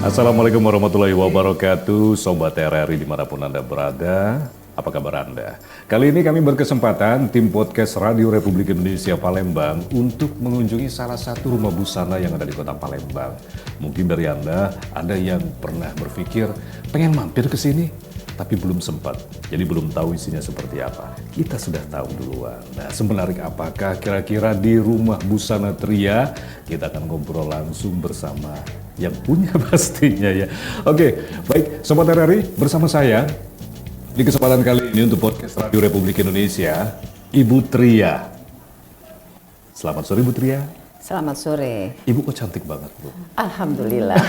Assalamualaikum warahmatullahi wabarakatuh, Sobat RRI dimanapun Anda berada, apa kabar Anda? Kali ini kami berkesempatan, tim podcast Radio Republik Indonesia Palembang untuk mengunjungi salah satu rumah busana yang ada di kota Palembang. Mungkin dari Anda, ada yang pernah berpikir pengen mampir ke sini, tapi belum sempat, jadi belum tahu isinya seperti apa. Kita sudah tahu duluan. Nah, semenarik apakah kira-kira di rumah busana Tria? Kita akan ngobrol langsung bersama yang punya pastinya ya. Oke, baik Sobat RRI, bersama saya di kesempatan kali ini untuk podcast Radio Republik Indonesia, Ibu Tria. Selamat sore Ibu Tria. Selamat sore. Ibu kok cantik banget Bu? Alhamdulillah.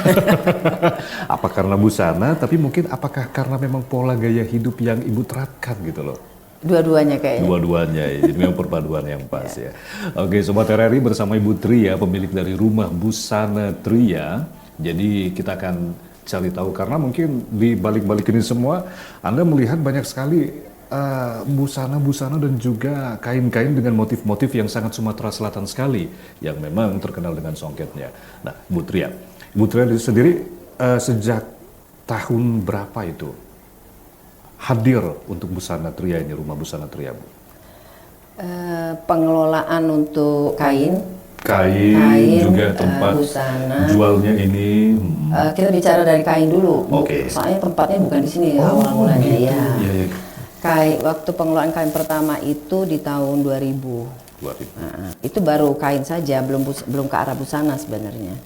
Apa karena busana, tapi mungkin apakah karena memang pola gaya hidup yang Ibu terapkan gitu loh? Dua-duanya kayaknya. Dua-duanya ya, jadi memang perpaduan yang pas ya. Oke, Sobat RRI, bersama Ibu Tria, pemilik dari Rumah Busana Tria. Jadi kita akan cari tahu, karena mungkin di balik-balik ini semua Anda melihat banyak sekali busana-busana dan juga kain-kain dengan motif-motif yang sangat Sumatera Selatan sekali, yang memang terkenal dengan songketnya. Nah, Bu Tria sendiri sejak tahun berapa itu hadir untuk busana Tria ini, Rumah Busana Tria, Bu? Pengelolaan untuk kain juga tempat busana. Jualnya ini kita bicara dari kain dulu. Oke. Soalnya tempatnya bukan di sini awal mulanya gitu. ya. Iya. Waktu pengelolaan kain pertama itu di tahun 2000. Nah, itu baru kain saja, belum ke arah busana sebenarnya.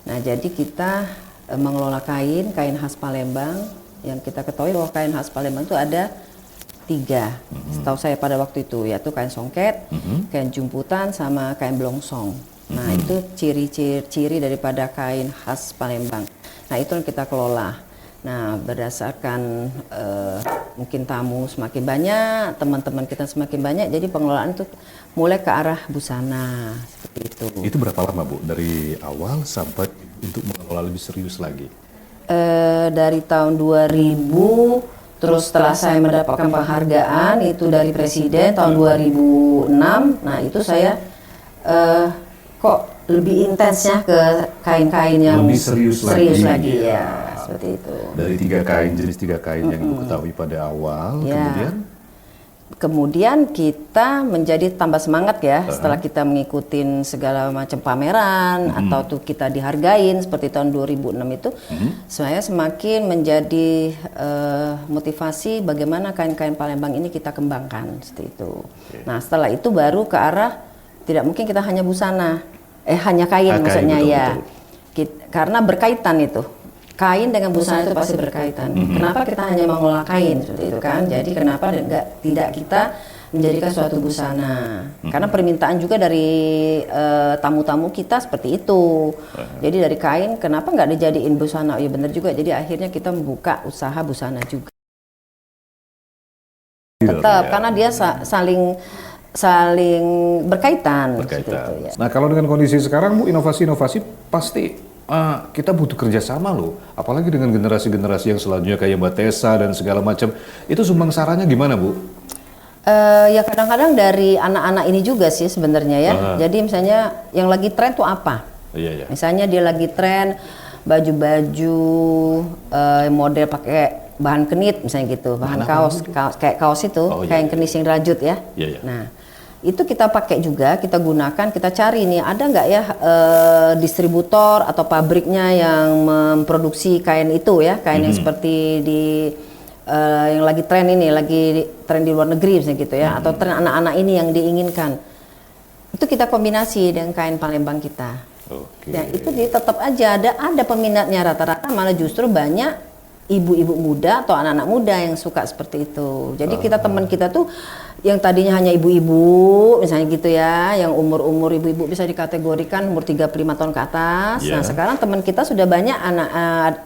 Nah, jadi kita mengelola kain khas Palembang. Yang kita ketahui bahwa kain khas Palembang itu ada 3, setahu saya pada waktu itu, yaitu kain songket, kain jumputan, sama kain blongsong. Nah, itu ciri-ciri daripada kain khas Palembang. Nah, itu yang kita kelola. Nah, berdasarkan mungkin tamu semakin banyak, teman-teman kita semakin banyak, jadi pengelolaan itu mulai ke arah busana, seperti itu. Itu berapa lama Bu, dari awal sampai untuk mengelola lebih serius lagi? Dari tahun 2000, terus setelah saya mendapatkan penghargaan itu dari Presiden tahun 2006, nah itu saya kok lebih intensnya ke kain-kain yang lebih serius lagi ya, seperti itu. Dari jenis tiga kain yang Ibu ketahui pada awal, ya. Kemudian kita menjadi tambah semangat ya, setelah kita mengikuti segala macam pameran atau tuh kita dihargain seperti tahun 2006 itu, saya semakin menjadi motivasi bagaimana kain-kain Palembang ini kita kembangkan seperti itu. Nah, setelah itu baru ke arah tidak mungkin kita hanya busana, hanya kain maksudnya betul, ya, betul. Karena berkaitan itu. Kain dengan busana itu pasti berkaitan. Kenapa kita hanya mengolah kain seperti itu kan? Jadi kenapa tidak kita menjadikan suatu busana? Karena permintaan juga dari tamu-tamu kita seperti itu. Jadi dari kain, kenapa nggak dijadiin busana? Ya benar juga. Jadi akhirnya kita membuka usaha busana juga. Tetap, karena dia saling berkaitan. Itu, ya. Ya. Nah, kalau dengan kondisi sekarang Bu, inovasi-inovasi pasti kita butuh kerjasama loh, apalagi dengan generasi-generasi yang selanjutnya kayak Mbak Tessa dan segala macam. Itu sumbang sarannya gimana Bu? Ya kadang-kadang dari anak-anak ini juga sih sebenarnya ya. Jadi misalnya yang lagi tren tuh apa? Iya. Misalnya dia lagi tren baju-baju model pakai bahan kenit misalnya gitu, bahan kaos kayak kaos itu, kain kenis yang rajut ya. Iya. Nah, itu kita pakai juga, kita gunakan, kita cari nih ada nggak ya distributor atau pabriknya yang memproduksi kain itu ya, kain yang seperti yang lagi tren ini, lagi tren di luar negeri misalnya gitu ya, atau tren anak-anak ini yang diinginkan. Itu kita kombinasi dengan kain Palembang kita. Ya itu tetap aja ada peminatnya, rata-rata malah justru banyak ibu-ibu muda atau anak-anak muda yang suka seperti itu. Jadi teman kita tuh yang tadinya hanya ibu-ibu misalnya gitu ya, yang umur-umur ibu-ibu bisa dikategorikan umur 35 tahun ke atas. Yeah. Nah, sekarang teman kita sudah banyak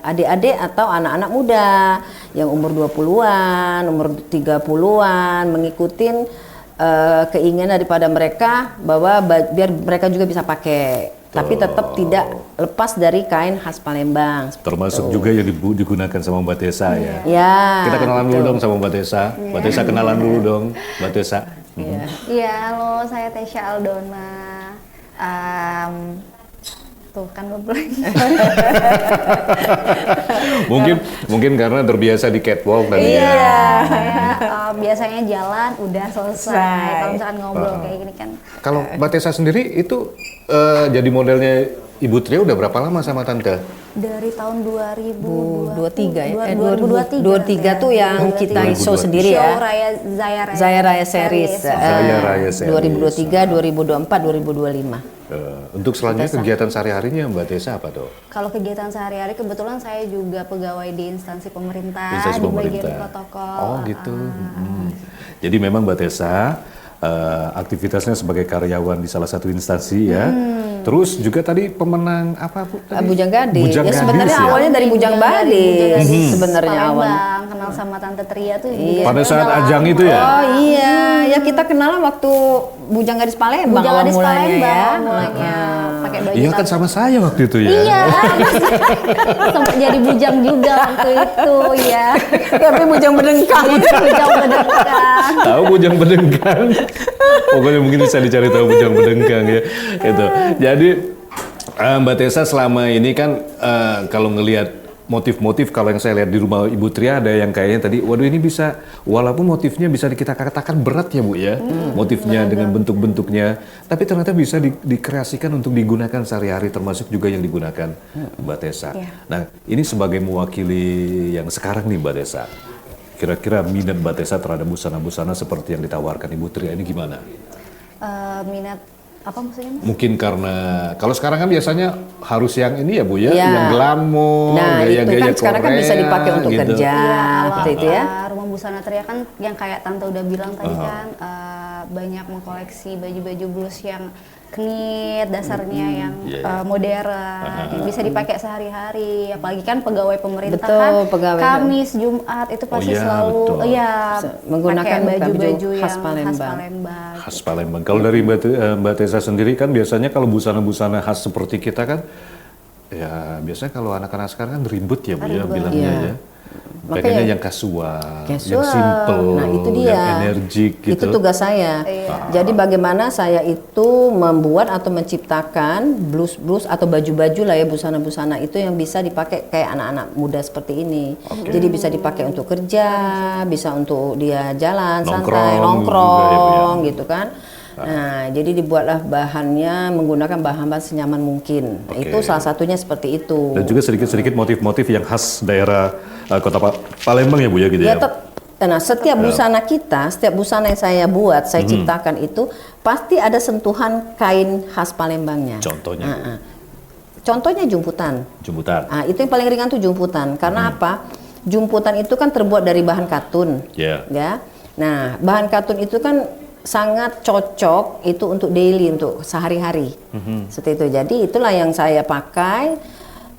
adik-adik atau anak-anak muda yang umur 20-an, umur 30-an mengikutin keinginan daripada mereka bahwa biar mereka juga bisa pakai. Tapi tetap tidak lepas dari kain khas Palembang. Termasuk juga yang digunakan sama Mbak Tessa ya. Ya. Kita kenalan dulu dong sama Mbak Tessa. Mbak Tessa kenalan dulu dong, Mbak Tessa. Iya, halo, saya Tesha Aldona. Tuh kan ngobrol. mungkin karena terbiasa di catwalk tadi ya. Iya, saya biasanya jalan udah selesai. Kalau misalkan ngobrol kayak gini kan. Kalau Mbak Tessa sendiri itu jadi modelnya Ibu Tria udah berapa lama sama Tante? Dari tahun 2023 ya. 2023 2023 tuh yang kita iso sendiri Show ya. Raya Zaya Raya Series. Zaya Raya Series. 2023, 2024, 2025. Untuk selanjutnya kegiatan sehari-harinya Mbak Tessa apa tuh? Kalau kegiatan sehari-hari kebetulan saya juga pegawai di instansi pemerintah, Instansi di bagian pemerintah. protokol. Oh gitu. Jadi memang Mbak Tessa aktivitasnya sebagai karyawan di salah satu instansi ya. Terus juga tadi pemenang apa Bu? Tadi? Bujang Gadis. Bujang Ya Gadis sebenarnya ya? awalnya dari Bujang Badis. Sebenarnya awalnya. Palembang, kenal sama Tante Tria tuh. Pada saat ajang itu ya? Oh iya, ya kita kenal waktu Bujang Gadis Palembang Bujang awal Gadis mulanya Palembang ya. awal mulanya. Pakai baju Iya kan sama saya waktu itu ya. Iya, sempat jadi bujang juga waktu itu ya. Tapi Bujang Berdengkang. Bujang berdengkang. Tahu Bujang Bedengkang? Pokoknya mungkin bisa dicari tahu Bujang Bedengkang ya. Gitu. Jadi Mbak Tessa selama ini kan kalau ngelihat motif-motif, kalau yang saya lihat di rumah Ibu Tria ada yang kayaknya tadi, waduh ini bisa, walaupun motifnya bisa kita katakan berat ya Bu ya, motifnya dengan bentuk-bentuknya, tapi ternyata bisa dikreasikan untuk digunakan sehari-hari, termasuk juga yang digunakan Mbak Tessa. Nah ini sebagai mewakili yang sekarang nih Mbak Tessa, kira-kira minat Mbak Tessa terhadap busana-busana seperti yang ditawarkan Ibu Tria ini gimana? Minat apa maksudnya Mas? Mungkin karena kalau sekarang kan biasanya harus yang ini ya Bu ya, Iya. yang glamor, Nah, itu gaya-gaya kan sekarang kan bisa Korea, dipakai untuk gitu. kerja, Kalau seperti itu ya. Rumah Busana Tria kan yang kayak Tante udah bilang tadi kan banyak mengkoleksi baju-baju blus yang knit dasarnya yang modern yang bisa dipakai sehari-hari, apalagi kan pegawai pemerintah Betul, kan pegawai. Kamis Jumat itu pasti iya, selalu betul. Menggunakan pakai baju-baju khas yang Palembang. khas Palembang. Khas Palembang. Kalau dari Mbak Tessa sendiri kan biasanya kalau busana-busana khas seperti kita kan, ya biasanya kalau anak-anak sekarang kan ribut ya Bu ya bilangnya Iya. ya. Pengennya Makanya- yang casual, yang Casual. simple, Nah itu dia. yang energik gitu. Itu tugas saya. Jadi bagaimana saya itu membuat atau menciptakan blus-blus atau baju-baju lah ya, busana-busana itu yang bisa dipakai kayak anak-anak muda seperti ini. Jadi bisa dipakai untuk kerja, bisa untuk dia jalan santai, nongkrong gitu kan. Nah, jadi dibuatlah bahannya menggunakan bahan-bahan senyaman mungkin. Nah, Oke. itu salah satunya seperti itu. Dan juga sedikit-sedikit motif-motif yang khas daerah kota Palembang ya Bu ya gitu ya. Nah, setiap busana kita, setiap busana yang saya buat, saya ciptakan itu pasti ada sentuhan kain khas Palembangnya. Contohnya Contohnya jumputan. jemputan. Nah, itu yang paling ringan tuh jumputan. Karena apa? Jumputan itu kan terbuat dari bahan katun. Ya. Ya. Nah, bahan katun itu kan sangat cocok itu untuk daily, untuk sehari-hari. Seperti itu. Jadi itulah yang saya pakai,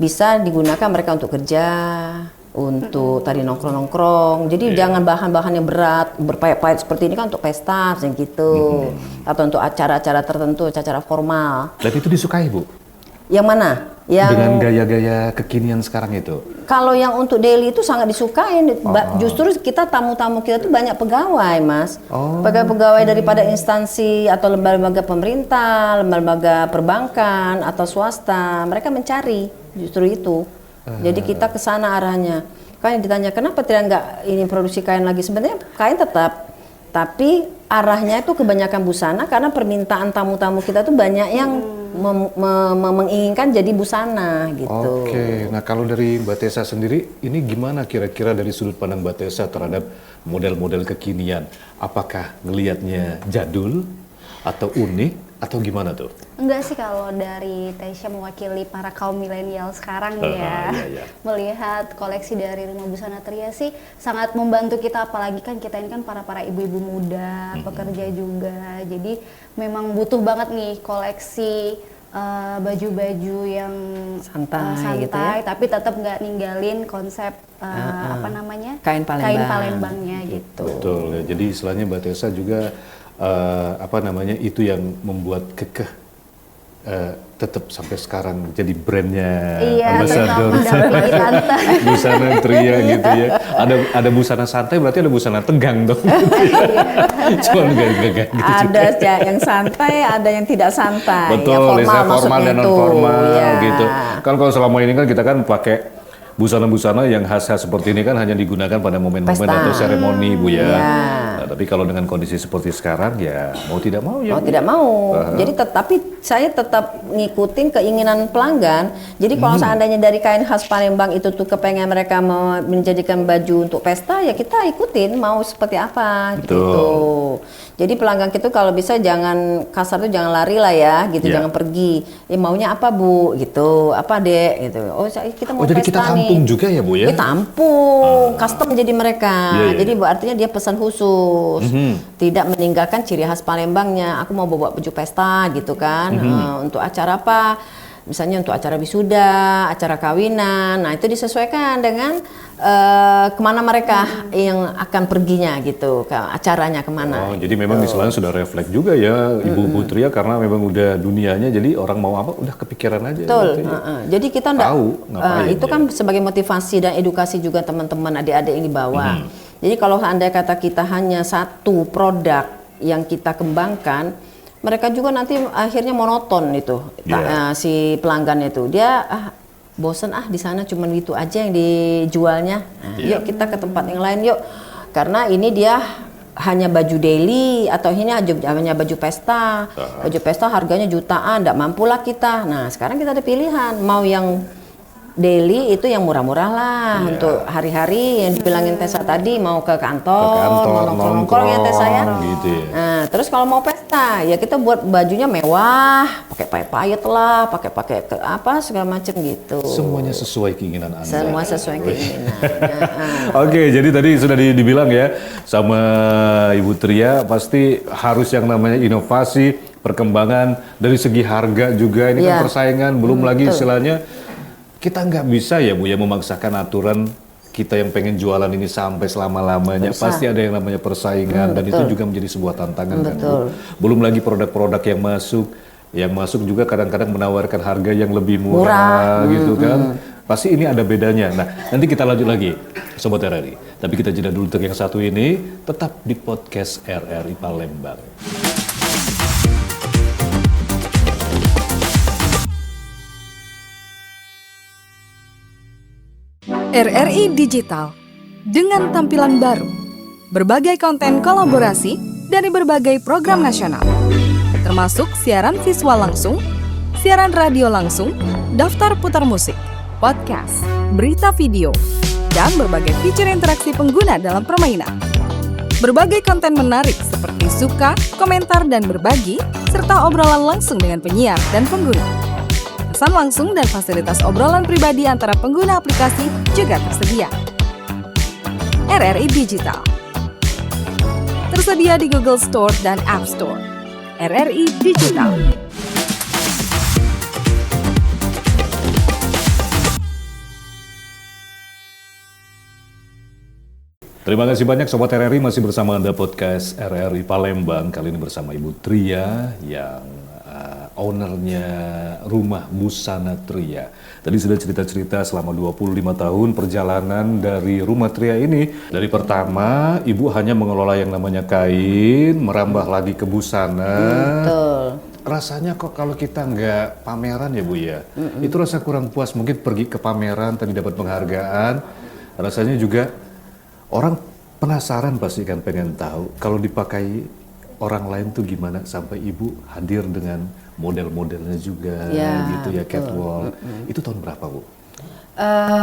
bisa digunakan mereka untuk kerja, untuk tadi nongkrong-nongkrong. Jadi jangan bahan-bahan yang berat, berpayet-payet seperti ini kan untuk pesta, yang gitu. Atau untuk acara-acara tertentu, acara formal. Dan itu disukai Bu? Yang mana? Yang Dengan gaya-gaya kekinian sekarang itu? kalau yang untuk daily itu sangat disukai. Justru kita tamu-tamu kita tuh banyak pegawai, Mas. Pegawai-pegawai daripada instansi atau lembaga pemerintah, lembaga perbankan atau swasta, mereka mencari justru itu. Jadi kita ke sana arahnya. Kan ditanya kenapa tidak nggak ini produksi kain lagi? Sebenarnya kain tetap, tapi arahnya itu kebanyakan busana karena permintaan tamu-tamu kita tuh banyak yang menginginkan jadi busana gitu. Oke, nah kalau dari Mbak Tessa sendiri, ini gimana kira-kira dari sudut pandang Mbak Tessa terhadap model-model kekinian? Apakah ngelihatnya jadul atau unik atau gimana tuh? Enggak sih, kalau dari Tasya mewakili para kaum milenial sekarang nih ya, Iya. melihat koleksi dari Rumah Busana Tria sih sangat membantu kita, apalagi kan kita ini kan para ibu-ibu muda, pekerja juga, jadi memang butuh banget nih koleksi baju-baju yang Santai gitu ya. tapi tetap nggak ninggalin konsep apa namanya Kain Palembang. Palembangnya gitu. Betul. Ya. Jadi istilahnya Mbak Tessa juga itu yang membuat kekeh tetap sampai sekarang jadi brandnya Tetap mendampingi tante. Busana Tria gitu ya. Ada busana santai, berarti ada busana tegang dong. Cuman gak gitu. Ada yang santai, ada yang tidak santai. Betul, ya, formal dan non formal ya. gitu. Kalau selama ini kan kita kan pakai busana-busana yang khas-khas seperti ini kan hanya digunakan pada momen-momen Pesta. atau seremoni, Bu ya. Iya. Nah, tapi kalau dengan kondisi seperti sekarang ya mau tidak mau ya. Mau tidak mau. Jadi tapi saya tetap ngikutin keinginan pelanggan. Jadi kalau seandainya dari kain khas Palembang itu tuh kepengen mereka mau menjadikan baju untuk pesta, ya kita ikutin mau seperti apa Betul. gitu. Jadi pelanggan itu kalau bisa jangan kasar tuh jangan lari lah ya gitu, Iya. jangan pergi. Maunya apa Bu gitu, apa Dek gitu. Kita mau jadi pesta kita nih. tampung juga ya Bu ya? Kita tampung, custom jadi mereka. Iya. Jadi artinya dia pesan khusus, tidak meninggalkan ciri khas Palembangnya. Aku mau bawa baju pesta gitu kan, untuk acara apa? Misalnya untuk acara wisuda, acara kawinan. Nah itu disesuaikan dengan kemana mereka yang akan perginya gitu, ke acaranya kemana. Oh, jadi memang istilahnya sudah refleks juga ya Ibu Tria, karena memang udah dunianya, jadi orang mau apa udah kepikiran aja. Betul. Gitu ya. Jadi kita enggak Tahu ngapain, itu kan sebagai motivasi dan edukasi juga teman-teman adik-adik yang dibawa. Jadi kalau andai kata kita hanya satu produk yang kita kembangkan, mereka juga nanti akhirnya monoton itu. Yeah. Si pelanggan itu dia bosen di sana cuman itu aja yang dijualnya. Yuk kita ke tempat yang lain yuk. Karena ini dia hanya baju daily atau ini hanya baju pesta. Baju pesta harganya jutaan, enggak mampulah kita. Nah, sekarang kita ada pilihan, mau yang daily itu yang murah-murah lah untuk hari-hari yang dibilangin Tessa tadi, mau ke kantor, mau nongkrong ya Tessa ya. Gitu ya. Nah, terus kalau mau pesta ya kita buat bajunya mewah, pakai payet lah, pakai apa segala macam gitu. Semuanya sesuai keinginan Anda. Semua sesuai keinginan. Oke, jadi tadi sudah dibilang ya sama Ibu Tria, pasti harus yang namanya inovasi, perkembangan dari segi harga juga. Ini kan persaingan, belum lagi istilahnya kita nggak bisa ya Bu ya memaksakan aturan kita yang pengen jualan ini sampai selama-lamanya. Pasti ada yang namanya persaingan dan itu juga menjadi sebuah tantangan kan Bu. Belum lagi produk-produk yang masuk juga kadang-kadang menawarkan harga yang lebih murah gitu kan. Pasti ini ada bedanya. Nah, nanti kita lanjut lagi Sobat RRI. Tapi kita jeda dulu untuk yang satu ini, tetap di podcast RRI Palembang. RRI Digital dengan tampilan baru, berbagai konten kolaborasi dari berbagai program nasional, termasuk siaran visual langsung, siaran radio langsung, daftar putar musik, podcast, berita video, dan berbagai fitur interaksi pengguna dalam permainan. Berbagai konten menarik seperti suka, komentar, dan berbagi, serta obrolan langsung dengan penyiar dan pengguna. Pesan langsung dan fasilitas obrolan pribadi antara pengguna aplikasi juga tersedia. RRI Digital tersedia di Google Store dan App Store. RRI Digital. Terima kasih banyak Sobat RRI, masih bersama Anda podcast RRI Palembang. Kali ini bersama Ibu Tria yang ownernya Rumah Busana Tria. Tadi sudah cerita-cerita selama 25 tahun perjalanan dari Rumah Tria ini. Dari pertama, Ibu hanya mengelola yang namanya kain, merambah lagi ke busana. Betul. Rasanya kok kalau kita nggak pameran ya Bu ya, itu rasa kurang puas. Mungkin pergi ke pameran, tadi dapat penghargaan, rasanya juga orang penasaran pasti kan, pengen tahu kalau dipakai orang lain tuh gimana, sampai Ibu hadir dengan model-modelnya juga gitu ya, catwalk. Itu tahun berapa Bu?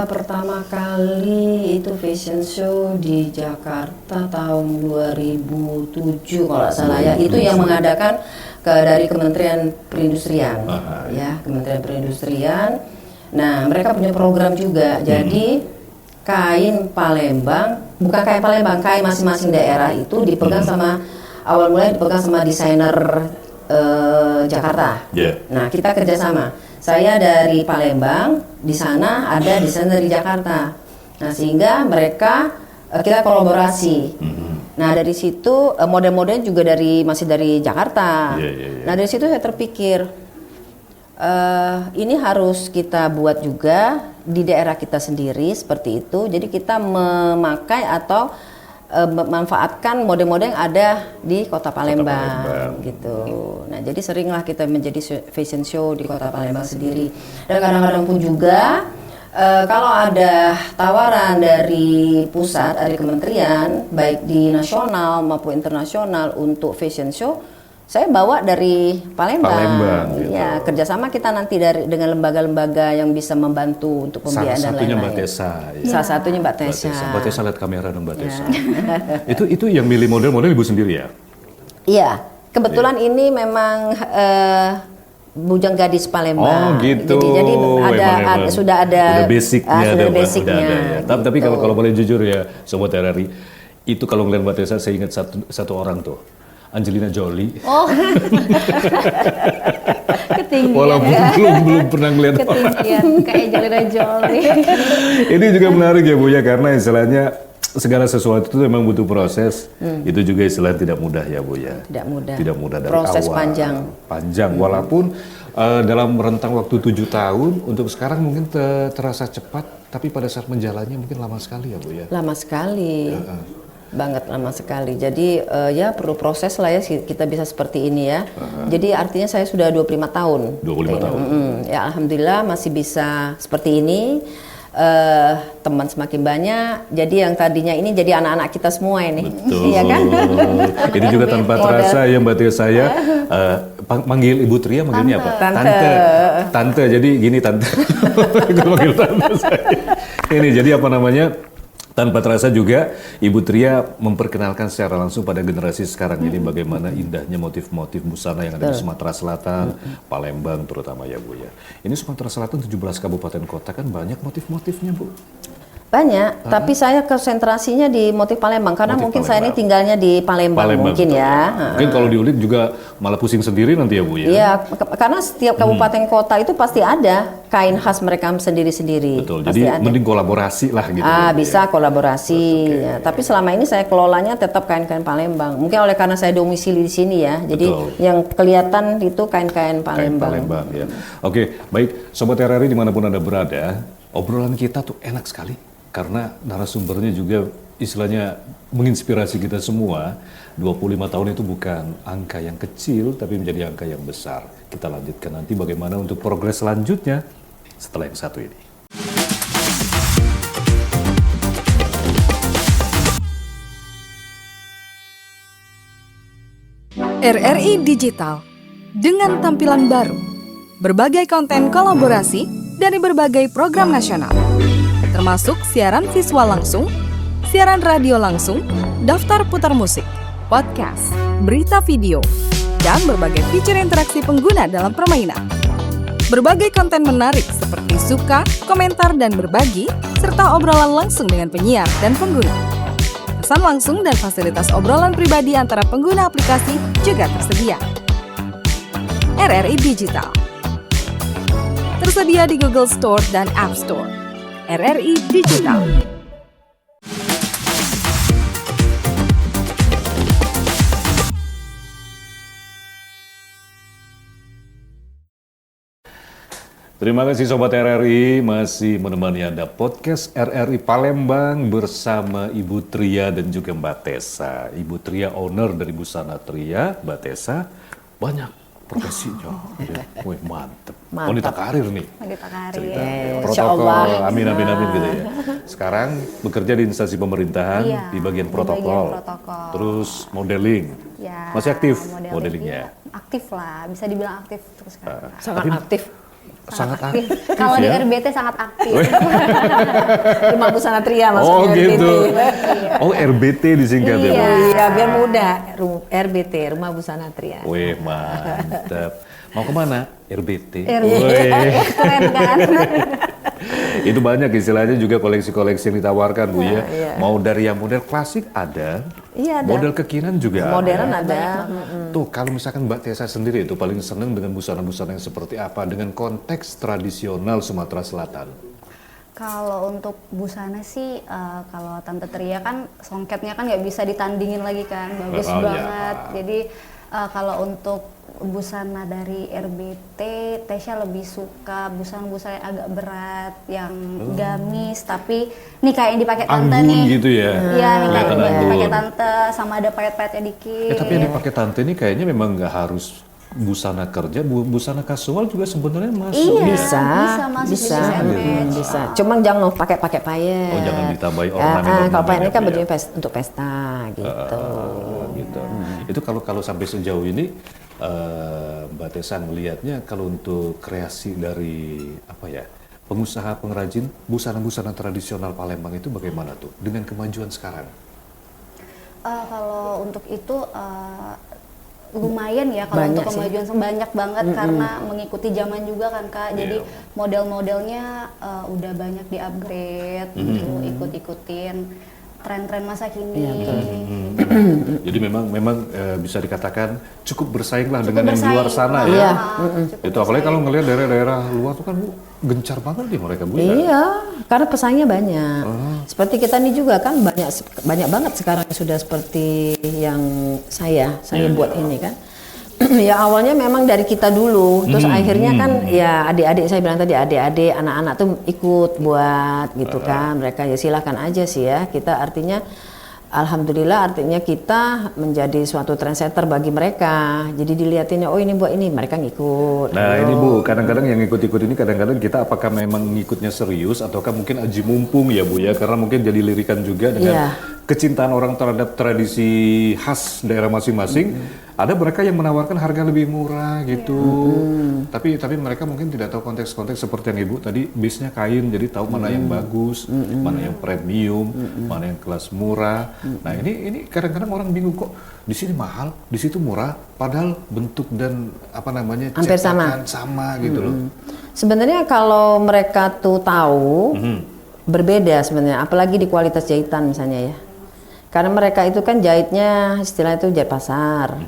Pertama kali itu fashion show di Jakarta tahun 2007 kalau nggak salah ya. Itu yang mengadakan dari Kementerian Perindustrian, ya Kementerian Perindustrian. Nah mereka punya program juga. Jadi kain Palembang, bukan kain Palembang, kain masing-masing daerah itu dipegang sama awal mulai dipegang sama desainer Jakarta. Nah kita kerjasama. Saya dari Palembang, di sana ada desainer dari Jakarta. Nah, sehingga mereka kita kolaborasi. Nah, dari situ model-modelnya juga masih dari Jakarta. Nah, dari situ saya terpikir ini harus kita buat juga di daerah kita sendiri seperti itu. Jadi kita memakai atau memanfaatkan model-model yang ada di Kota Palembang gitu. Nah, jadi seringlah kita menjadi fashion show di Kota Palembang sendiri. Dan kadang-kadang pun juga kalau ada tawaran dari pusat, dari kementerian, baik di nasional maupun internasional untuk fashion show, saya bawa dari Palembang gitu. Ya, kerjasama kita nanti dengan lembaga-lembaga yang bisa membantu untuk pembiayaan dan lain-lain. Mbak Tessa. Ya. Salah satunya Mbak Tessa. Mbak Tessa lihat kamera dong Mbak Tessa. Itu yang milih model-model Ibu sendiri ya? Iya, kebetulan ini memang Bujang Gadis Palembang. Oh gitu. Jadi sudah ada basicnya. Sudah basicnya. Ya. Tapi kalau boleh jujur ya, Sobat RRI, itu kalau ngeliat Mbak Tessa, saya ingat satu orang tuh. Angelina Jolie. Oh, ketinggian. Walaupun belum pernah ngeliat ketinggian kayak Angelina Jolie. Ini juga menarik ya Bu ya, karena istilahnya segala sesuatu itu memang butuh proses. Itu juga istilahnya tidak mudah ya Bu ya. Tidak mudah dari proses awal. Panjang. Walaupun dalam rentang waktu 7 tahun untuk sekarang mungkin terasa cepat, tapi pada saat menjalannya mungkin lama sekali ya Bu ya. Lama sekali. Banget lama sekali. Jadi ya perlu proses lah ya kita bisa seperti ini ya. Jadi artinya saya sudah 25 tahun. 25 tahun. Ya alhamdulillah masih bisa seperti ini. Teman semakin banyak. Jadi yang tadinya ini jadi anak-anak kita semua ini. Betul. Iya kan? Ini juga tanpa terasa ya Mbak Tia saya manggil Ibu Tria manggilnya apa? Tante. Jadi gini Tante. Itu manggil Tante saya. Ini jadi apa namanya? Tanpa terasa juga Ibu Tria memperkenalkan secara langsung pada generasi sekarang ini bagaimana indahnya motif-motif busana yang ada di Sumatera Selatan, Palembang terutama ya Bu ya. Ini Sumatera Selatan 17 kabupaten kota kan banyak motif-motifnya Bu. Banyak, tapi saya konsentrasinya di motif Palembang karena Motif mungkin Palembang. saya ini tinggalnya di Palembang mungkin betul, ya. Mungkin kalau diulik juga malah pusing sendiri nanti ya Bu ya. Iya, karena setiap kabupaten kota itu pasti ada kain khas mereka sendiri-sendiri. Betul. Pasti Jadi ada. mending kolaborasi lah gitu. ya, Bu Bisa ya. kolaborasi. Ya. Tapi selama ini saya kelolanya tetap kain-kain Palembang. Mungkin oleh karena saya domisili di sini ya. Jadi yang kelihatan itu kain-kain Palembang. Kain Palembang ya. Oke, baik Sobat RRI dimanapun Anda berada, obrolan kita tuh enak sekali. Karena narasumbernya juga istilahnya menginspirasi kita semua. 25 tahun itu bukan angka yang kecil, tapi menjadi angka yang besar. Kita lanjutkan nanti bagaimana untuk progres selanjutnya setelah yang satu ini. RRI Digital dengan tampilan baru, berbagai konten kolaborasi dari berbagai program nasional, termasuk siaran visual langsung, siaran radio langsung, daftar putar musik, podcast, berita video, dan berbagai fitur interaksi pengguna dalam permainan. Berbagai konten menarik seperti suka, komentar, dan berbagi, serta obrolan langsung dengan penyiar dan pengguna. Pesan langsung dan fasilitas obrolan pribadi antara pengguna aplikasi juga tersedia. RRI Digital tersedia di Google Store dan App Store. RRI Digital. Terima kasih Sobat RRI masih menemani Anda podcast RRI Palembang bersama Ibu Tria dan juga Mbak Tessa. Ibu Tria owner dari Busana Tria, Mbak Tessa banyak profesinya. Wih, mantep. Wanita karir nih. Wanita karir. Cerita Insya protokol, Allah. amin gitu ya. Sekarang bekerja di instansi pemerintahan di bagian protokol. Terus modeling. Ya, Masih aktif modelingnya. modelingnya. Aktif lah, bisa dibilang aktif terus sekarang. Sangat aktif. sangat aktif. Kalau di ya? RBT sangat aktif. Rumah Busana Tria Oh maksudnya gitu. RBT. Oh RBT disingkat ya, Bu? Iya, biar mudah. RBT, Rumah Busana Tria. Wih mantap. Mau kemana? RBT. RBT. Keren kan? Itu banyak istilahnya juga koleksi-koleksi yang ditawarkan Bu ya. iya. Mau dari yang model klasik ada, Iya, ada. model kekinian juga Modern ada. ada. Tuh kalau misalkan Mbak Tessa sendiri itu paling seneng dengan busana-busana yang seperti apa dengan konteks tradisional Sumatera Selatan? Kalau untuk busana sih, kalau Tante Tria kan songketnya kan nggak bisa ditandingin lagi kan, bagus Oh, iya. banget. Jadi kalau untuk busana dari RBT, Tesya lebih suka busana-busana yang agak berat, yang gamis, tapi nih kayak yang dipakai Tante Anggun nih. gitu ya? Iya, nih kayak Kelihatan yang dipakai anggun. Tante, sama ada payet-payetnya dikit. Tapi yang dipakai Tante ini kayaknya memang nggak harus busana kerja, busana kasual juga sebenarnya masuk. Iya. Bisa, Bisa masuk bisa, di sandwich. bisa. Cuman jangan pakai payet. Oh, jangan ditambahin Ya, ornamen-ornamen kalau payet ini kan ya, Bu, bajunya ya? untuk pesta gitu. Gitu. Itu kalau sampai sejauh ini Mbak Tessa melihatnya kalau untuk kreasi dari apa ya pengusaha pengrajin busana-busana tradisional Palembang itu bagaimana tuh dengan kemajuan sekarang? Kalau untuk itu lumayan ya kalau Banyak untuk sih. kemajuan banyak banget karena mengikuti zaman juga kan Kak. Jadi Iya. model-modelnya udah banyak di-upgrade gitu, ikut-ikutin tren-tren masa kini. Jadi memang bisa dikatakan cukup bersaing lah Cukup dengan yang di luar bersaing. sana Iya. ya. Cukup Itu apalagi kalau ngelihat daerah-daerah luar tuh kan Bu, gencar banget nih mereka Bu. ya? Iya, karena pesaingnya banyak. Seperti kita nih juga kan banyak banget sekarang yang sudah seperti yang saya buat ini kan. Ya awalnya memang dari kita dulu, terus akhirnya kan ya adik-adik saya bilang tadi adik-adik anak-anak tuh ikut buat gitu kan. Mereka ya silahkan aja sih ya. Kita artinya alhamdulillah artinya kita menjadi suatu trendsetter bagi mereka. Jadi dilihatinnya oh ini buat ini mereka ngikut. Nah gitu. ini Bu, kadang-kadang yang ikut-ikut ini kadang-kadang kita apakah memang ngikutnya serius ataukah mungkin aji mumpung ya Bu ya, karena mungkin jadi lirikan juga dengan Iya. kecintaan orang terhadap tradisi khas daerah masing-masing. Ada mereka yang menawarkan harga lebih murah gitu, tapi mereka mungkin tidak tahu konteks-konteks seperti yang Ibu tadi, base-nya kain, jadi tahu mana yang bagus, mana yang premium, mana yang kelas murah. Nah ini kadang-kadang orang bingung kok di sini mahal, di situ murah, padahal bentuk dan apa namanya Hampir cetakan sama gitu loh. Sebenarnya kalau mereka tuh tahu berbeda sebenarnya, apalagi di kualitas jahitan misalnya ya. Karena mereka itu kan jahitnya istilah itu jahit pasar.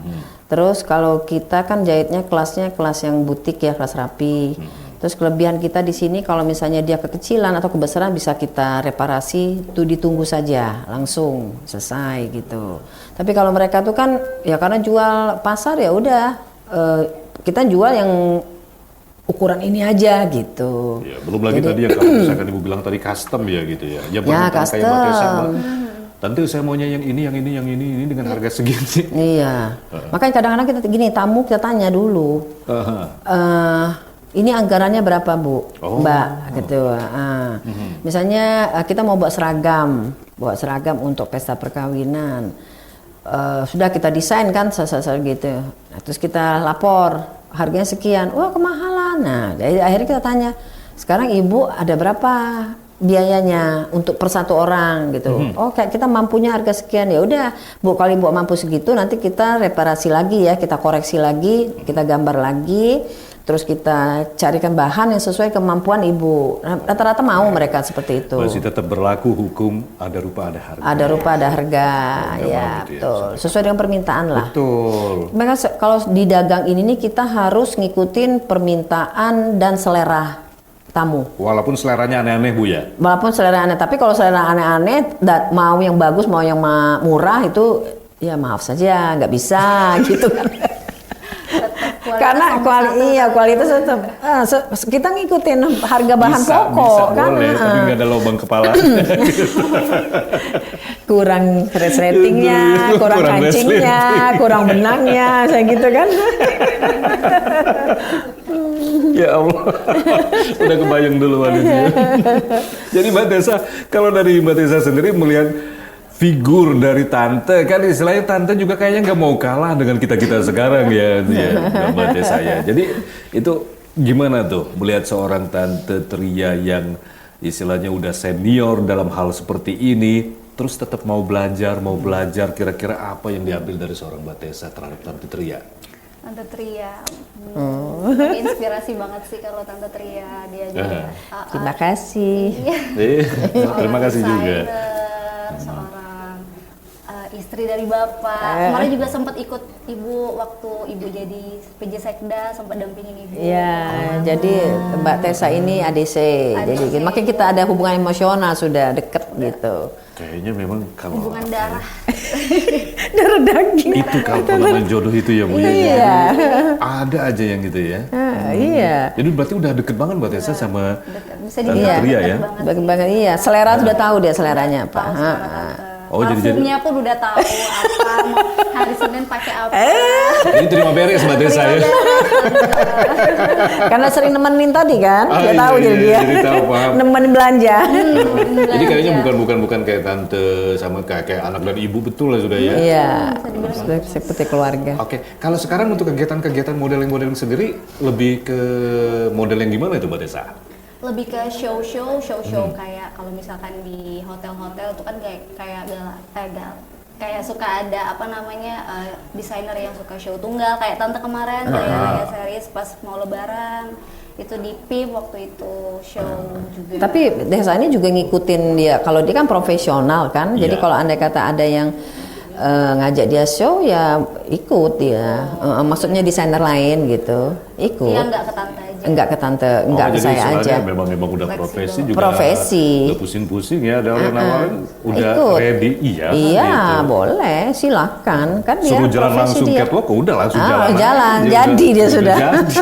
Terus kalau kita kan jahitnya kelasnya kelas yang butik ya, kelas rapi. Terus kelebihan kita di sini kalau misalnya dia kekecilan atau kebesaran bisa kita reparasi, itu ditunggu saja langsung selesai gitu. Tapi kalau mereka tuh kan ya karena jual pasar ya udah kita jual yang ukuran ini aja gitu. Ya, belum lagi tadi yang kalau misalkan Ibu bilang tadi custom ya gitu ya. Ya, bukan custom. kayak Mbak Tessa, Mbak. Tante saya maunya yang ini dengan harga segini. Iya. Makanya kadang-kadang kita gini tamu kita tanya dulu. Ini anggarannya berapa Bu, Mbak? Gitu. Misalnya kita mau buat seragam untuk pesta perkawinan. Sudah kita desain kan gitu. Nah, terus kita lapor harganya sekian. Wah kemahalan. Nah, jadi akhirnya kita tanya. Sekarang Ibu ada berapa biayanya untuk per satu orang gitu. Oh kayak kita mampunya harga sekian, ya udah Bu, kalau Ibu mampu segitu nanti kita reparasi lagi ya, kita koreksi lagi, kita gambar lagi, terus kita carikan bahan yang sesuai kemampuan Ibu. Nah, rata-rata mau mereka seperti itu. Masih tetap berlaku hukum ada rupa ada harga. Ada rupa ada harga, Nggak ya mau gitu ya, betul. Sesuai dengan permintaan lah. Betul. Mereka kalau di dagang ini nih kita harus ngikutin permintaan dan selera tamu. Walaupun seleranya aneh-aneh Bu ya. Walaupun selera aneh, tapi kalau selera aneh-aneh, mau yang bagus, mau yang murah itu ya maaf saja, nggak bisa gitu kan. Karena kualitas tetap kita ngikutin harga bahan Bisa pokok kan. boleh, tapi nggak ada lubang kepala. Kurang resletingnya, kurang Kurang kancingnya, resleting. kurang benangnya, saya gitu kan. Ya Allah, udah kebayang dulu wanitanya. Jadi Mbak Tessa, kalau dari Mbak Tessa sendiri melihat figur dari Tante, kan istilahnya Tante juga kayaknya nggak mau kalah dengan kita-kita sekarang ya Mbak Tessa ya. Jadi itu Gimana tuh melihat seorang Tante Tria yang istilahnya udah senior dalam hal seperti ini, terus tetap mau belajar, kira-kira apa yang diambil dari seorang Mbak Tessa terhadap Tante Tria? Tante Tria, inspirasi banget sih kalau Tante Tria, dia juga Terima kasih. Terima kasih juga. desainer, seorang istri dari bapak. Kemarin juga sempat ikut ibu waktu ibu jadi PJ Sekda, sempat dampingin ibu. Ya, jadi Mbak Tessa ini ADC. Jadi makanya kita ada hubungan emosional sudah deket gitu. Kayaknya memang kalau Hubungan darah. Darah daging. itu kalau namanya jodoh itu ya Bu ya. Iya. Ada aja yang gitu ya. Iya. Jadi berarti udah deket banget Mbak Tessa sama Bisa Tante dibilang Tria deket ya. banget. Bagaimana iya, selera sudah tahu dia seleranya apa. Tahu selera tante. Oh, jadi- Parfumnya pun udah tahu apa mau hari Senin pakai apa. Ini terima beres Mbak Tessa ya. Karena sering nemenin tadi kan, Ah, dia iya, tahu iya, jadi dia jadi tahu, paham. nemenin belanja. Jadi kayaknya bukan kayak tante sama kayak anak dan ibu betul lah sudah ya. Iya, sudah seperti keluarga. Oke, kalau sekarang untuk kegiatan-kegiatan modeling-modeling sendiri lebih ke model yang gimana itu Mbak Tessa? Lebih ke show-show kayak kalau misalkan di hotel-hotel itu kan kayak suka ada apa namanya desainer yang suka show tunggal kayak tante kemarin kayak series pas mau lebaran itu di PIP waktu itu show juga. Tapi Desa ini juga ngikutin dia. Kalau dia kan profesional kan, jadi Iya. kalau andai kata ada yang ngajak dia show ya ikut dia. Maksudnya desainer lain gitu, ikut. Iya nggak ke tante aja. Enggak ke tante, enggak ke jadi saya istilahnya aja. memang udah profesi juga. Profesi. Udah pusing-pusing ya, ada orang udah Ikut. ready, iya. Iya, gitu. boleh, silakan. Kan dia Suruh jalan profesi langsung dia. catwalk, udah langsung Ah, jalan. jalan, aja. jadi dia sudah. Jadi.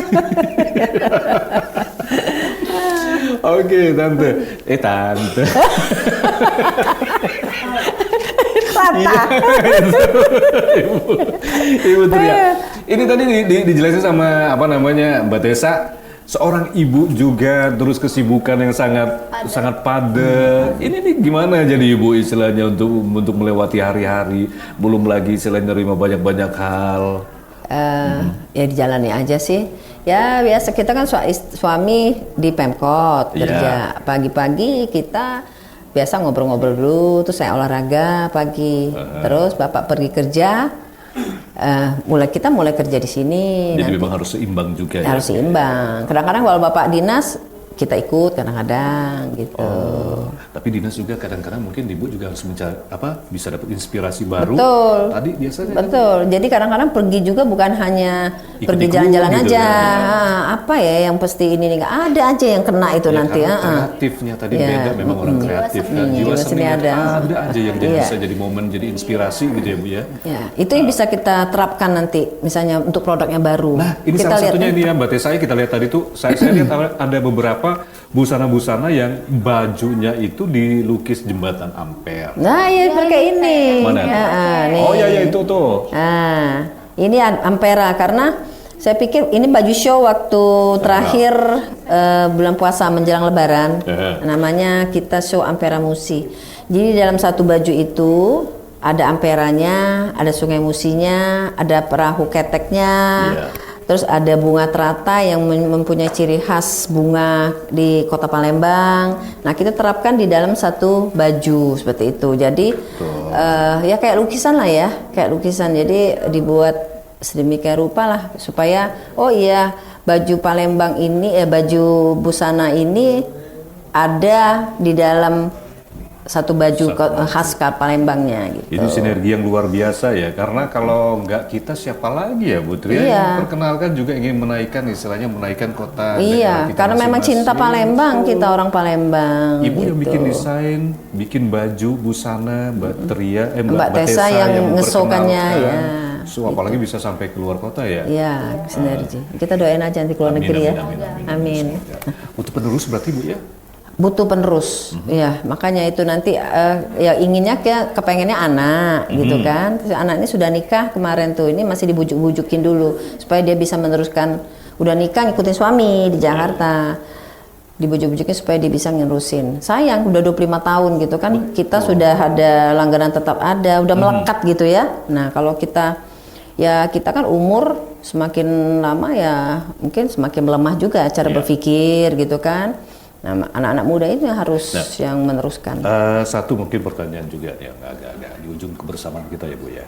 Oke, tante. Tante. Rata. Ibu Tria. Ini tadi dijelasin sama apa namanya Mbak Tessa, seorang ibu juga terus kesibukan yang sangat padat. Ini nih gimana jadi ibu istilahnya untuk melewati hari-hari, belum lagi istilahnya nerima banyak-banyak hal. Ya dijalani aja sih. Ya biasa kita kan suami di Pemkot kerja. Pagi-pagi kita biasa ngobrol-ngobrol dulu, terus saya olahraga pagi. Terus bapak pergi kerja. Kita mulai kerja di sini. Jadi Nanti memang harus seimbang juga ya. harus seimbang. Kadang-kadang kalau bapak dinas kita ikut kadang-kadang gitu. Tapi dinas juga kadang-kadang mungkin ibu juga harus mencari bisa dapat inspirasi baru. Betul. Tadi biasanya Betul. Jadi kadang-kadang pergi juga bukan hanya Ikut-ikut pergi jalan-jalan gitu aja. kan. Apa ya yang pasti ini nih nggak ada aja yang kena itu ya, nanti. karena kreatifnya tadi Iya. beda, memang orang kreatif kan. Jiwa Jiwa seni seninya ada. ada aja yang jadi Iya. bisa jadi momen, jadi inspirasi gitu ya Bu ya. Ya, itu yang bisa kita terapkan nanti, misalnya untuk produknya baru. Nah, ini kita salah lihat satunya ini ya Mbak Tessa, kita lihat tadi tuh, saya lihat ada beberapa busana-busana yang bajunya itu dilukis jembatan Ampere. Nah, ya pakai ini. Mana? Nih. Oh ya itu tuh. Nah, ini Ampera karena saya pikir ini baju show waktu terakhir bulan puasa menjelang Lebaran. Namanya kita show Ampera Musi. Jadi dalam satu baju itu ada amperanya, ada sungai musinya, ada perahu keteknya. Iya. Terus ada bunga teratai yang mempunyai ciri khas bunga di Kota Palembang. Nah, kita terapkan di dalam satu baju seperti itu. Jadi ya kayak lukisan lah ya, kayak lukisan. Jadi dibuat sedemikian rupa lah supaya oh iya baju Palembang ini baju busana ini ada di dalam satu baju khas Palembangnya gitu. Itu sinergi yang luar biasa ya, karena kalau nggak kita siapa lagi ya Bu Tria Iya. yang perkenalkan juga ingin menaikkan istilahnya menaikkan kota Iya, daerah kita karena memang cinta masing-masing. Palembang, kita orang Palembang. Ibu yang gitu. bikin desain, bikin baju, busana, Mbak Tria, Mbak Tessa yang ngesokannya, memperkenalkan. ya. So, apalagi bisa sampai keluar kota ya. Iya, sinergi. Kita doain aja nanti keluar negeri ya. Amin. Untuk penerus berarti Bu ya? Butuh penerus, ya makanya itu nanti ya inginnya kepengennya anak gitu kan. Terus anak ini sudah nikah kemarin tuh, ini masih dibujuk-bujukin dulu supaya dia bisa meneruskan. Udah nikah ngikutin suami di Jakarta, dibujuk-bujukin supaya dia bisa ngerusin. Sayang udah 25 tahun gitu kan, kita sudah ada langganan tetap ada, udah melekat gitu ya. Nah kalau kita ya kita kan umur semakin lama ya mungkin semakin melemah juga cara berpikir gitu kan. Nah, anak-anak muda itu yang harus yang meneruskan. Satu mungkin pertanyaan juga yang agak-agak di ujung kebersamaan kita ya Bu ya.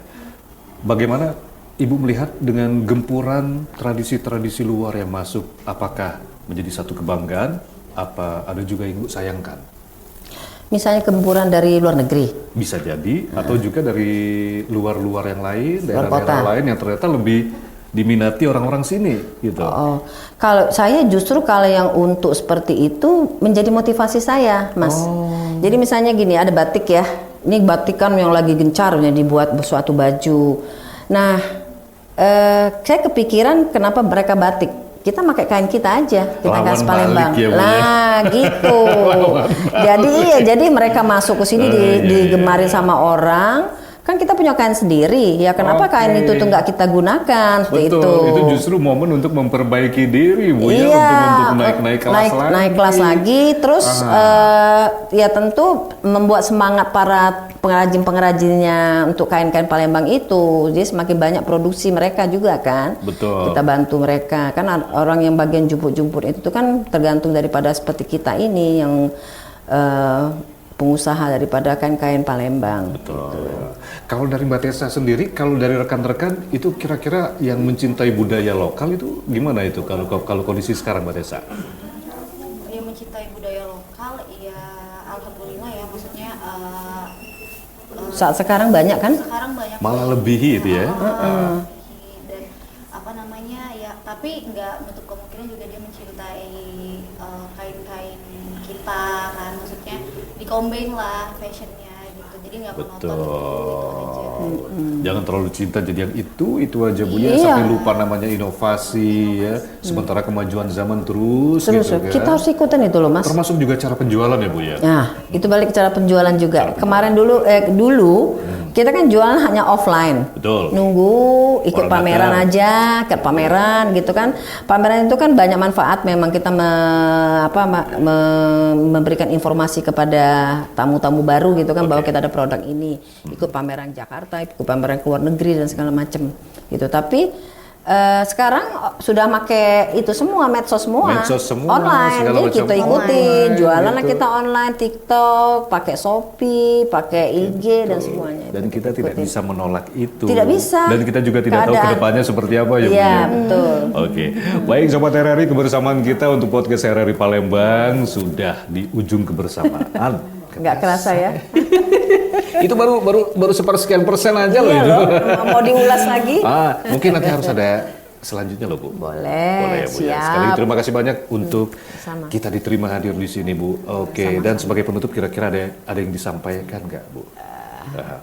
Bagaimana Ibu melihat dengan gempuran tradisi-tradisi luar yang masuk, apakah menjadi satu kebanggaan, apa ada juga yang Ibu sayangkan? Misalnya gempuran dari luar negeri. Bisa jadi, atau juga dari luar-luar yang lain, daerah-daerah lain yang ternyata lebih diminati orang-orang sini gitu. Oh, kalau saya justru kalau yang untuk seperti itu menjadi motivasi saya, Mas. Jadi misalnya gini, ada batik ya. Ini batik kan yang lagi gencar yang dibuat suatu baju. Nah, saya kepikiran kenapa mereka batik. Kita pakai kain kita aja, kita khas Palembang. Ya, nah, gitu. jadi mereka masuk ke sini digemari sama orang. Kan kita punya kain sendiri, ya kenapa kain itu tuh nggak kita gunakan seperti itu? Itu justru momen untuk memperbaiki diri, Bu, ya, untuk naik kelas lagi. Terus ya tentu membuat semangat para pengrajin-pengrajinnya untuk kain-kain Palembang itu. Jadi semakin banyak produksi mereka juga kan. Betul. Kita bantu mereka. Kan orang yang bagian jumput-jumput itu kan tergantung daripada seperti kita ini yang pengusaha daripada kain-kain Palembang. Betul. Gitu. Kalau dari Mbak Tessa sendiri, kalau dari rekan-rekan itu kira-kira yang mencintai budaya lokal itu gimana itu kalau kondisi sekarang Mbak Tessa? Yang mencintai budaya lokal, ya alhamdulillah ya, maksudnya Saat sekarang banyak kan? sekarang banyak Malah lebihi itu ya. dan apa namanya ya, tapi nggak menutup kemungkinan juga dia mencintai kain-kain kita kan, maksudnya dikombin lah fashionnya gitu, jadi nggak monoton gitu aja. Jangan terlalu cinta jadi yang itu aja Bu ya, sampai lupa namanya inovasi ya. Sementara kemajuan zaman terus gitu kan. Kita harus ikutin itu loh Mas. Termasuk juga cara penjualan ya Bu ya. Nah, itu balik ke cara penjualan juga. Kemarin dulu kita kan jualan hanya offline. Betul. Nunggu ikut Orang pameran datang. aja, ke pameran gitu kan. Pameran itu kan banyak manfaat, memang kita memberikan informasi kepada tamu-tamu baru gitu kan, bahwa kita ada produk ini. Ikut pameran Jakarta, ikut pameran ke luar negeri dan segala macam gitu. Tapi sekarang sudah make itu semua, medsos semua online, segala jadi macam kita ikutin, online, jualan lah gitu. kita online, TikTok, pakai Shopee, pakai IG dan semuanya. Dan itu kita tidak ikutin. bisa menolak itu. Tidak bisa. Dan kita juga tidak tahu Keadaan. kedepannya seperti apa ya Bu. Iya, ya? betul. Oke, baik Sobat RRI, kebersamaan kita untuk podcast RRI Palembang sudah di ujung kebersamaan. Nggak kerasa ya? Itu baru sepersekian persen aja loh Iya itu. loh, mau diulas lagi? Mungkin nanti harus ada selanjutnya loh Bu. Boleh, ya Bu ya. siap. Sekali lagi terima kasih banyak untuk sama. kita diterima hadir di sini Bu. Oke, dan sebagai penutup kira-kira ada yang disampaikan nggak Bu?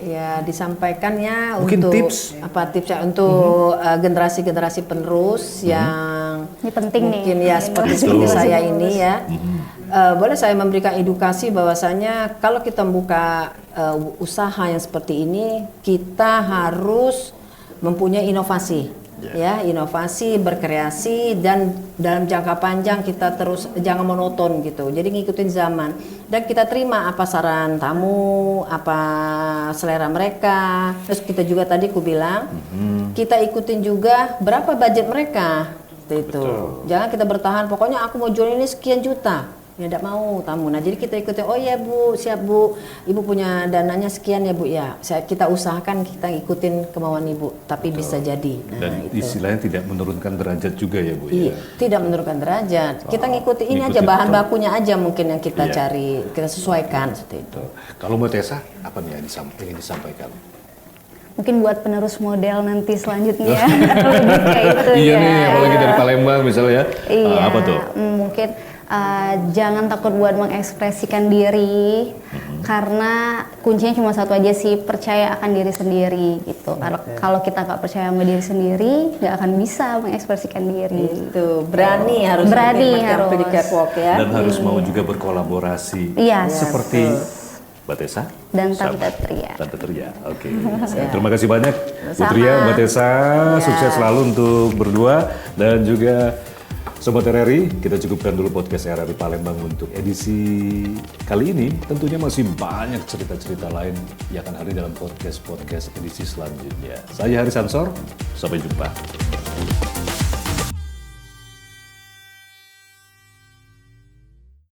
Ya disampaikannya Mungkin untuk tips? apa tipsnya untuk generasi-generasi penerus yang Ini penting nih. mungkin ya seperti saya ini ya. Boleh saya memberikan edukasi bahwasanya kalau kita membuka usaha yang seperti ini, kita harus mempunyai inovasi. Ya, inovasi, berkreasi, dan dalam jangka panjang kita terus jangan monoton gitu. Jadi ngikutin zaman dan kita terima apa saran tamu, apa selera mereka. Terus kita juga tadi ku bilang kita ikutin juga berapa budget mereka. Seperti itu. Jangan kita bertahan pokoknya aku mau jual ini sekian juta. Ya tidak mau tamu. Nah jadi kita ikutin, oh ya Bu, siap Bu, Ibu punya dananya sekian ya Bu ya. Kita usahakan kita ikutin kemauan Ibu, tapi bisa jadi. Nah, Dan itu. istilahnya tidak menurunkan derajat juga ya Bu Iya, ya. tidak menurunkan derajat. Kita ngikutin ini ngikutin, aja bahan betul. bakunya aja mungkin yang kita Iya. cari, kita sesuaikan seperti itu. Kalau Mbak Tessa, apa nih yang ingin disampaikan? Mungkin buat penerus model nanti selanjutnya lebih kayak itu Iya ya. nih, apalagi dari Palembang misalnya. Iya, Apa tuh? Mungkin jangan takut buat mengekspresikan diri, karena kuncinya cuma satu aja sih, percaya akan diri sendiri gitu. Kalau kita nggak percaya sama diri sendiri, nggak akan bisa mengekspresikan diri. Itu berani harus Berani pakai harus. di catwalk ya. Dan harus mau juga berkolaborasi. Iya, Seperti Mbak Tessa dan sama Tante Tria. Tante Tria. Oke. Terima kasih banyak Bu Tria, Mbak Tessa. Sukses selalu untuk berdua dan juga Sobat RRI, kita cukupkan dulu podcast RRI Palembang untuk edisi kali ini. Tentunya masih banyak cerita-cerita lain yang akan hadir dalam podcast edisi selanjutnya. Saya Haris Ansor, sampai jumpa.